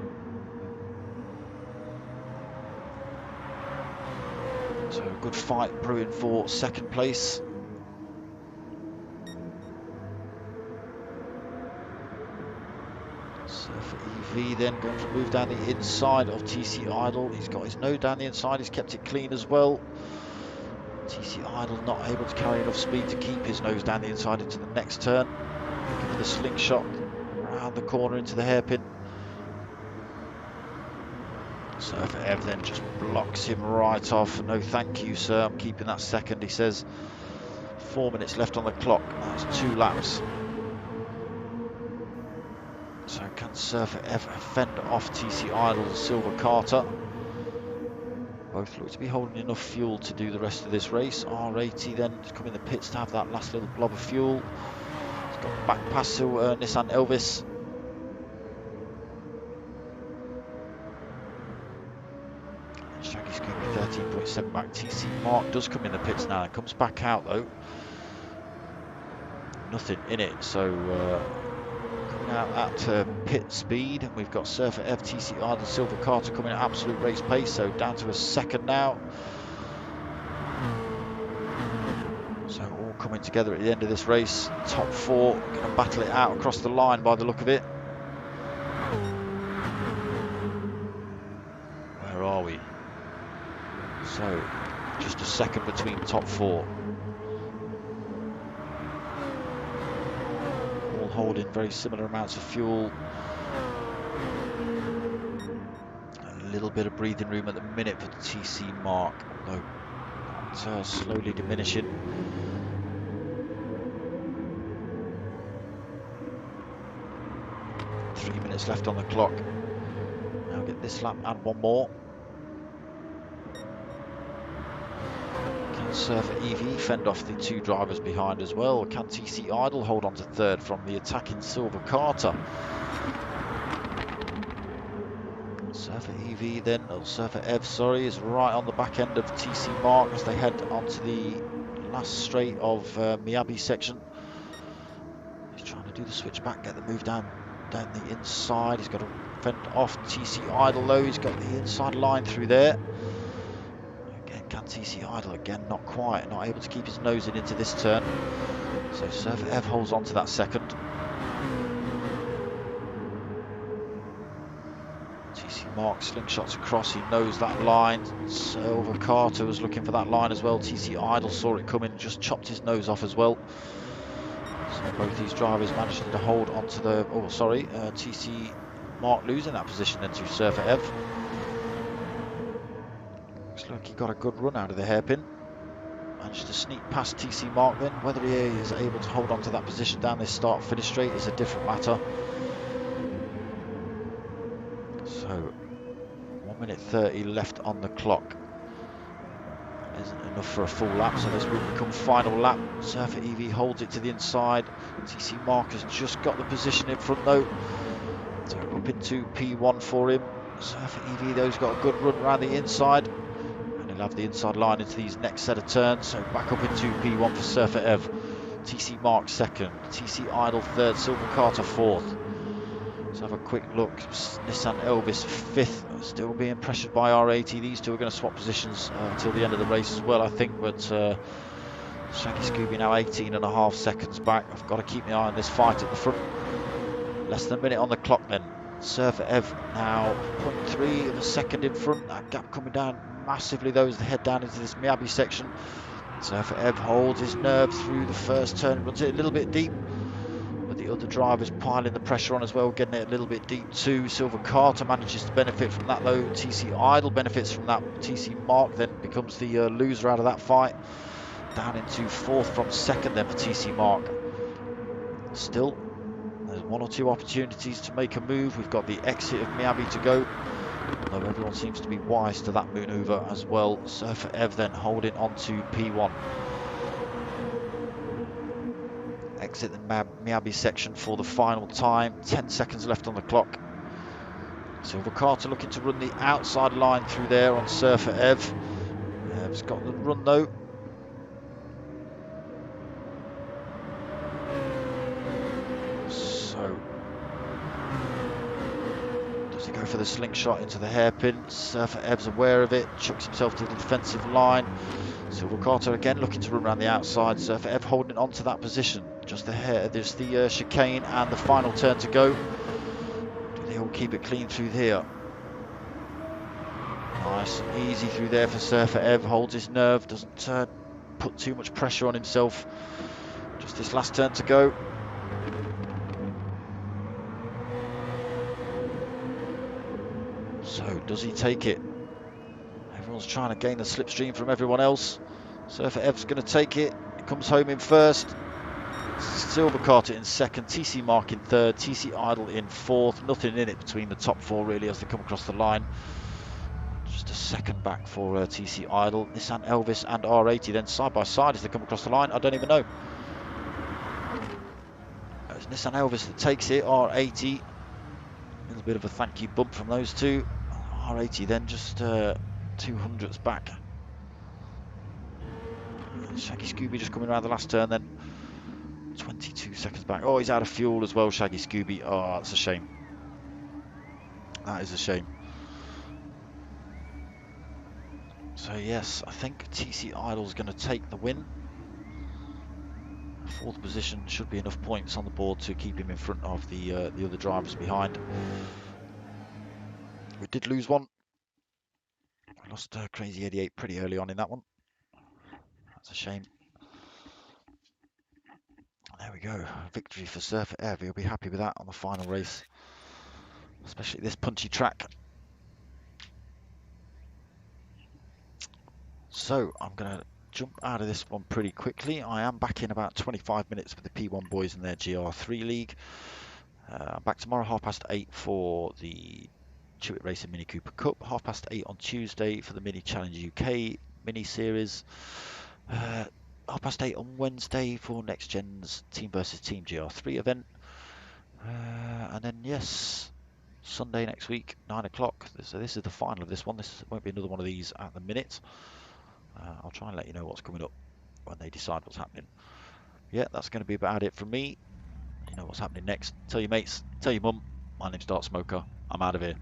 So a good fight brewing for second place. Surfer EV then going for a move down the inside of TC Idle. He's got his nose down the inside, he's kept it clean as well. TC Idle not able to carry enough speed to keep his nose down the inside into the next turn. Looking for the slingshot around the corner into the hairpin. Surfer Ev then just blocks him right off. No thank you sir, I'm keeping that second, he says. 4 minutes left on the clock, that's 2 laps. So can Surfer Ev fend off TC Idle and Silver Carter? Both look to be holding enough fuel to do the rest of this race. R80 then to come in the pits to have that last little blob of fuel. He's got back past to Nissan Elvis. Shaggy Scooby 13.7 back. TC Mark does come in the pits now and comes back out though. Nothing in it, so coming out at pit speed, and we've got Surfer F, TC Idle, Silver Carter coming at absolute race pace, so down to a second now. So all coming together at the end of this race. Top four going to battle it out across the line by the look of it. Where are we? So just a second between top four. All holding very similar amounts of fuel. A little bit of breathing room at the minute for the TC Mark, although not slowly diminishing. Three minutes left on the clock. Now get this lap and one more. Can Surfer EV fend off the two drivers behind as well? Can TC Idle hold on to third from the attacking Silver Carter? Surfer EV then, or Surfer Ev, sorry, is right on the back end of TC Mark as they head onto the last straight of Miyabi section. He's trying to do the switch back, get the move down the inside. He's got to fend off TC Idle though. He's got the inside line through there. Again, can TC Idle again? Not quite, not able to keep his nose into this turn. So Surfer Ev holds on to that second. TC Mark slingshots across, he knows that line. Silver Carter was looking for that line as well. TC Idle saw it coming, just chopped his nose off as well. So both these drivers managing to hold onto the, TC Mark losing that position then to Surfer Ev. Looks like he got a good run out of the hairpin. Managed to sneak past TC Mark then. Whether he is able to hold on to that position down this start-finish straight is a different matter. So 1 minute 30 left on the clock. Isn't enough for a full lap, so this will become final lap. Surfer EV holds it to the inside. TC Mark has just got the position in front though. So up into P1 for him. Surfer EV though's got a good run around the inside. And he'll have the inside line into these next set of turns. So back up into P1 for Surfer Ev. TC Mark second. TC Idle third. Silver Carter fourth. Let's have a quick look. Nissan Elvis fifth, still being pressured by R80. These two are going to swap positions until the end of the race as well, I think. But Shaggy Scooby now 18.5 seconds back. I've got to keep my eye on this fight at the front. Less than a minute on the clock then. Surfer Ev now 0.3 of a second in front. That gap coming down massively though as they head down into this Miyabi section. Surfer Ev holds his nerve through the first turn, runs it a little bit deep. But the other drivers piling the pressure on as well, getting it a little bit deep too. Silver Carter manages to benefit from that though. TC Idle benefits from that. TC Mark then becomes the loser out of that fight. Down into fourth from second then for TC Mark. Still, there's one or two opportunities to make a move. We've got the exit of Miyabi to go. Although everyone seems to be wise to that manoeuvre as well. Surfer Ev then holding on to P1. Exit the Miyabi section for the final time. 10 seconds left on the clock. Silver Carter looking to run the outside line through there on Surfer Ev. Ev's got the run though. So does he go for the slingshot into the hairpin? Surfer Ev's aware of it, chucks himself to the defensive line. Silver Carter again looking to run around the outside. Surfer Ev holding on to that position. Just ahead, there's the chicane and the final turn to go. Do they all keep it clean through here? Nice and easy through there for Surfer Ev. Holds his nerve, doesn't put too much pressure on himself. Just this last turn to go. So does he take it? Everyone's trying to gain the slipstream from everyone else. Surfer Ev's going to take it. It comes home in first. Silver Carter in second. TC Mark in third. TC Idle in fourth. Nothing in it between the top four really as they come across the line. Just a second back for TC Idle. Nissan Elvis and R80 then side by side as they come across the line. I don't even know. It's Nissan Elvis that takes it. R80. A little bit of a thank you bump from those two. R80 then just 200ths back. Shaggy Scooby just coming around the last turn then. 22 seconds back. Oh, he's out of fuel as well, Shaggy Scooby. Oh, that's a shame. That is a shame. So yes, I think TC Idle's going to take the win. Fourth position should be enough points on the board to keep him in front of the other drivers behind. We did lose one. We lost Crazy 88 pretty early on in that one. That's a shame. There we go. Victory for Surfer Ev. He'll be happy with that on the final race, especially this punchy track. So I'm going to jump out of this one pretty quickly. I am back in about 25 minutes with the P1 boys in their GR3 league. I'm back tomorrow 8:30 for the Chewit Racing Mini Cooper Cup. 8:30 on Tuesday for the Mini Challenge UK mini series. 8:30 on Wednesday for Next Gen's Team versus Team GR3 event. And then yes, Sunday next week, 9 o'clock. So this is the final of this one. This won't be another one of these at the minute. I'll try and let you know what's coming up when they decide what's happening. Yeah, that's going to be about it from me. You know what's happening next. Tell your mates, tell your mum. My name's Dark Smoker. I'm out of here.